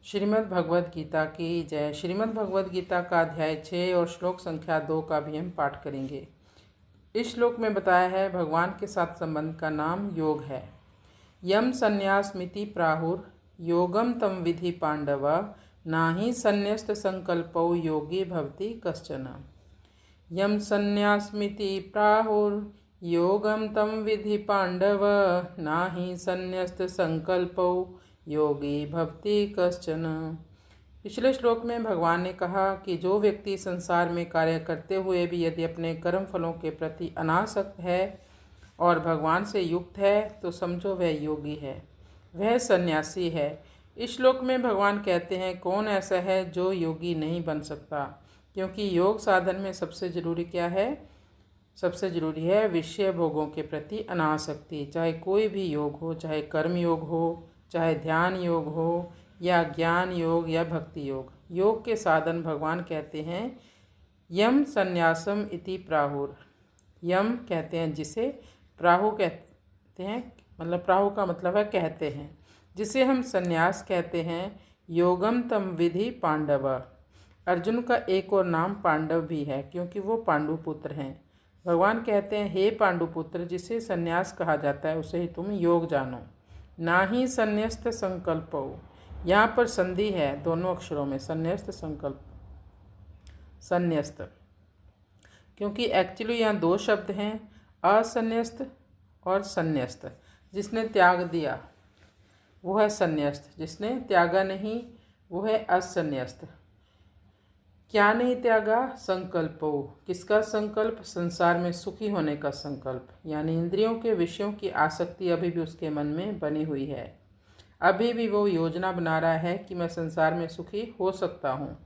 श्रीमद् भगवद गीता की जय। श्रीमद् भगवद गीता का अध्याय 6 और श्लोक संख्या 2 का भी हम पाठ करेंगे। इस श्लोक में बताया है भगवान के साथ संबंध का नाम योग है। यम संन्यासमिति प्राहुर योगम तम विधि पांडव नाहि संन्यस्त संकल्पो योगी भवति कश्चन। यम संन्यासमिति प्राहुर योगम तम विधि पांडव नाहि संन्यस्त संकल्पो योगी भक्ति कश्चन। पिछले श्लोक में भगवान ने कहा कि जो व्यक्ति संसार में कार्य करते हुए भी यदि अपने कर्म फलों के प्रति अनासक्त है और भगवान से युक्त है तो समझो वह योगी है, वह सन्यासी है। इस श्लोक में भगवान कहते हैं कौन ऐसा है जो योगी नहीं बन सकता, क्योंकि योग साधन में सबसे ज़रूरी क्या है? सबसे ज़रूरी है विषय भोगों के प्रति अनासक्ति। चाहे कोई भी योग हो, चाहे कर्म योग हो, चाहे ध्यान योग हो या ज्ञान योग या भक्ति योग। योग के साधन भगवान कहते हैं यम संन्यासम इति प्राहुर। यम कहते हैं जिसे, प्राहु कहते हैं, मतलब प्राहु का मतलब है कहते हैं, जिसे हम संन्यास कहते हैं। योगम तम विधि पांडव। अर्जुन का एक और नाम पांडव भी है क्योंकि वो पांडुपुत्र हैं। भगवान कहते हैं हे पांडुपुत्र, जिसे संन्यास कहा जाता है उसे ही तुम योग जानो। ना ही संन्यस्त संकल्पो, यहाँ पर संधि है दोनों अक्षरों में, संन्यस्त संकल्प, संन्यस्त, क्योंकि एक्चुअली यहाँ दो शब्द हैं, असन्यस्त और संन्यस्त। जिसने त्याग दिया वो है संन्यस्त, जिसने त्यागा नहीं वो है असन्यस्त। क्या नहीं त्यागा? संकल्पो। किसका संकल्प? संसार में सुखी होने का संकल्प, यानी इंद्रियों के विषयों की आसक्ति अभी भी उसके मन में बनी हुई है। अभी भी वो योजना बना रहा है कि मैं संसार में सुखी हो सकता हूँ,